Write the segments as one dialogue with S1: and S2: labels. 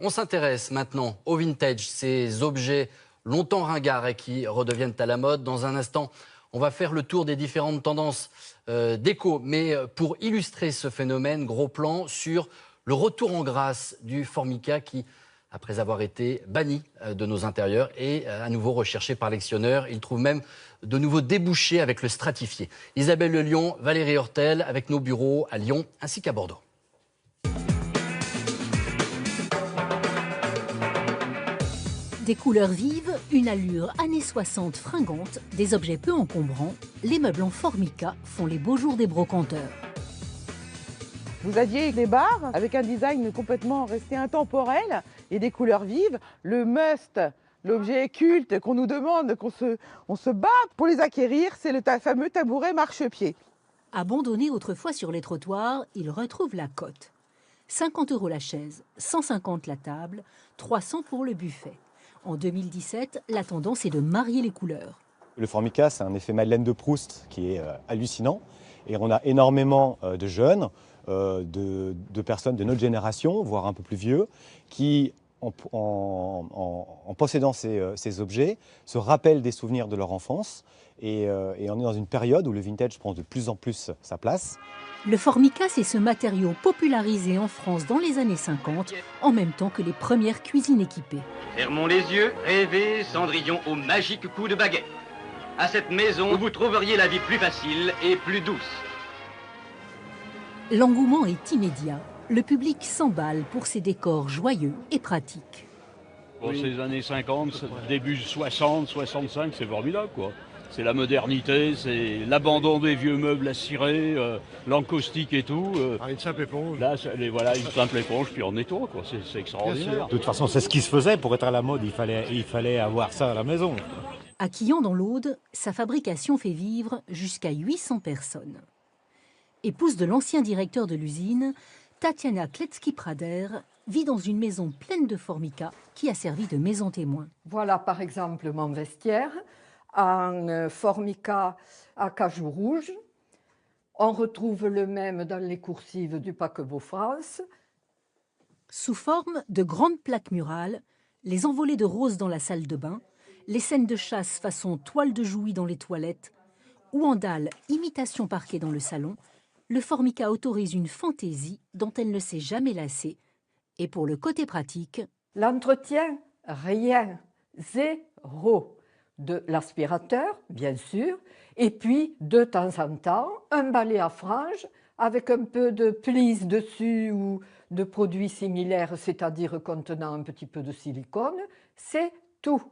S1: On s'intéresse maintenant au vintage, ces objets longtemps ringards et qui redeviennent à la mode. Dans un instant, on va faire le tour des différentes tendances déco. Mais pour illustrer ce phénomène, gros plan sur le retour en grâce du Formica qui, après avoir été banni de nos intérieurs, est à nouveau recherché par l'actionneur. Il trouve même de nouveaux débouchés avec le stratifié. Isabelle Le Lion, Valérie Hortel, avec nos bureaux à Lyon ainsi qu'à Bordeaux.
S2: Des couleurs vives, une allure années 60 fringante, des objets peu encombrants, les meubles en Formica font les beaux jours des brocanteurs.
S3: Vous aviez des bars avec un design complètement resté intemporel et des couleurs vives. Le must, l'objet culte qu'on nous demande, on se bat pour les acquérir, c'est le fameux tabouret marchepied.
S2: Abandonné autrefois sur les trottoirs, il retrouve la cote. 50 € la chaise, 150 la table, 300 pour le buffet. En 2017, la tendance est de marier les couleurs.
S4: Le Formica, c'est un effet Madeleine de Proust qui est hallucinant. Et on a énormément de jeunes, de personnes de notre génération, voire un peu plus vieux, qui, en possédant ces objets, se rappellent des souvenirs de leur enfance. Et on est dans une période où le vintage prend de plus en plus sa place.
S2: Le Formica, c'est ce matériau popularisé en France dans les années 50, en même temps que les premières cuisines équipées.
S5: Fermons les yeux, rêvez, Cendrillon au magique coup de baguette. À cette maison, vous trouveriez la vie plus facile et plus douce.
S2: L'engouement est immédiat. Le public s'emballe pour ces décors joyeux et pratiques.
S6: Pour ces années 50, début 60, 65, c'est formidable, quoi. C'est la modernité, c'est l'abandon des vieux meubles à cirer, l'encaustique et tout.
S7: Une simple éponge.
S6: Là, voilà, une simple éponge, puis on nettoie, quoi. C'est extraordinaire.
S7: De toute façon, c'est ce qui se faisait pour être à la mode. Il fallait avoir ça à la maison.
S2: À Quillan dans l'Aude, sa fabrication fait vivre jusqu'à 800 personnes. Épouse de l'ancien directeur de l'usine, Tatiana Kletsky-Prader vit dans une maison pleine de Formica qui a servi de maison témoin.
S8: Voilà par exemple mon vestiaire, en Formica à cajou rouge. On retrouve le même dans les coursives du paquebot France.
S2: Sous forme de grandes plaques murales, les envolées de roses dans la salle de bain, les scènes de chasse façon toile de Jouy dans les toilettes, ou en dalle imitation parquet dans le salon, le Formica autorise une fantaisie dont elle ne s'est jamais lassée. Et pour le côté pratique,
S8: l'entretien, rien, zéro. De l'aspirateur, bien sûr, et puis de temps en temps, un balai à franges avec un peu de plisse dessus ou de produits similaires, c'est-à-dire contenant un petit peu de silicone, c'est tout.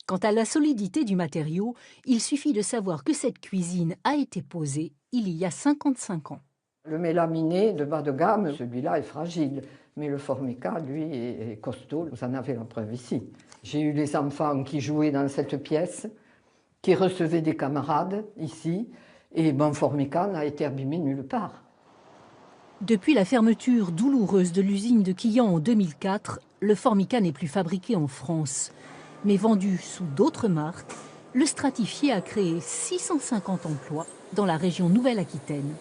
S2: Quant à la solidité du matériau, il suffit de savoir que cette cuisine a été posée il y a 55 ans.
S8: Le mélaminé de bas de gamme, celui-là est fragile, mais le Formica, lui, est costaud. Vous en avez la preuve ici. J'ai eu des enfants qui jouaient dans cette pièce, qui recevaient des camarades ici, et mon Formica n'a été abîmé nulle part.
S2: Depuis la fermeture douloureuse de l'usine de Quillan en 2004, le Formica n'est plus fabriqué en France. Mais vendu sous d'autres marques, le stratifié a créé 650 emplois dans la région Nouvelle-Aquitaine.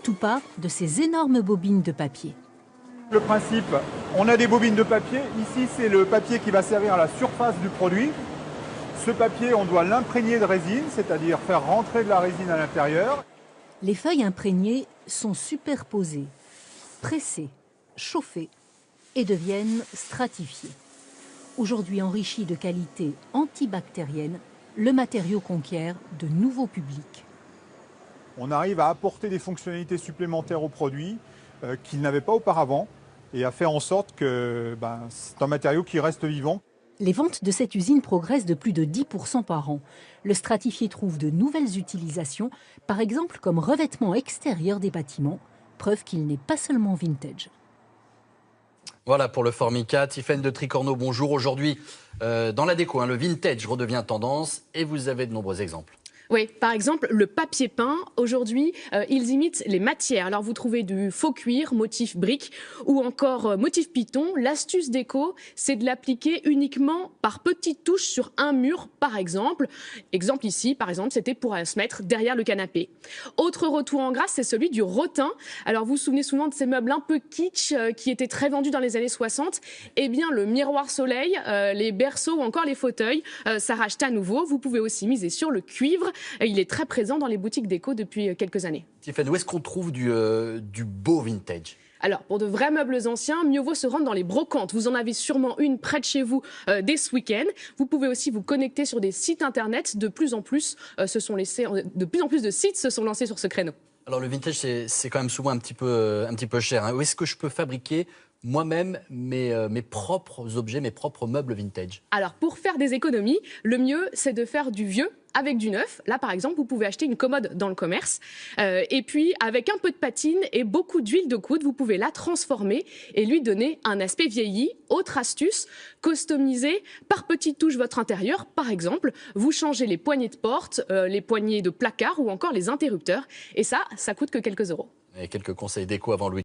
S2: Tout part de ces énormes bobines de papier.
S9: Le principe, on a des bobines de papier. Ici, c'est le papier qui va servir à la surface du produit. Ce papier, on doit l'imprégner de résine, c'est-à-dire faire rentrer de la résine à l'intérieur.
S2: Les feuilles imprégnées sont superposées, pressées, chauffées et deviennent stratifiées. Aujourd'hui enrichi de qualités antibactériennes, le matériau conquiert de nouveaux publics.
S9: On arrive à apporter des fonctionnalités supplémentaires au produit qu'il n'avait pas auparavant et à faire en sorte que c'est un matériau qui reste vivant.
S2: Les ventes de cette usine progressent de plus de 10% par an. Le stratifié trouve de nouvelles utilisations, par exemple comme revêtement extérieur des bâtiments, preuve qu'il n'est pas seulement vintage.
S1: Voilà pour le Formica. Tiffaine de Tricorneau, bonjour. Aujourd'hui, dans la déco, le vintage redevient tendance et vous avez de nombreux exemples.
S10: Oui, par exemple, le papier peint, aujourd'hui, ils imitent les matières. Alors, vous trouvez du faux cuir, motif brique ou encore motif python. L'astuce déco, c'est de l'appliquer uniquement par petites touches sur un mur, par exemple. Exemple ici, par exemple, c'était pour se mettre derrière le canapé. Autre retour en grâce, c'est celui du rotin. Alors, vous vous souvenez souvent de ces meubles un peu kitsch qui étaient très vendus dans les années 60. Eh bien, le miroir soleil, les berceaux ou encore les fauteuils, ça rachète à nouveau. Vous pouvez aussi miser sur le cuivre. Il est très présent dans les boutiques déco depuis quelques années.
S1: Stéphane, où est-ce qu'on trouve du beau vintage ?
S10: Alors, pour de vrais meubles anciens, mieux vaut se rendre dans les brocantes. Vous en avez sûrement une près de chez vous dès ce week-end. Vous pouvez aussi vous connecter sur des sites internet. De plus en plus de sites se sont lancés sur ce créneau.
S1: Alors, le vintage, c'est quand même souvent un petit peu cher, hein. Où est-ce que je peux fabriquer moi-même mes propres objets, mes propres meubles vintage?
S10: Alors, pour faire des économies, le mieux, c'est de faire du vieux avec du neuf. Là, par exemple, vous pouvez acheter une commode dans le commerce. Et puis, avec un peu de patine et beaucoup d'huile de coude, vous pouvez la transformer et lui donner un aspect vieilli. Autre astuce, customiser par petites touches votre intérieur. Par exemple, vous changez les poignées de porte, les poignées de placard ou encore les interrupteurs. Et ça coûte que quelques euros.
S1: Et quelques conseils déco avant le week-end.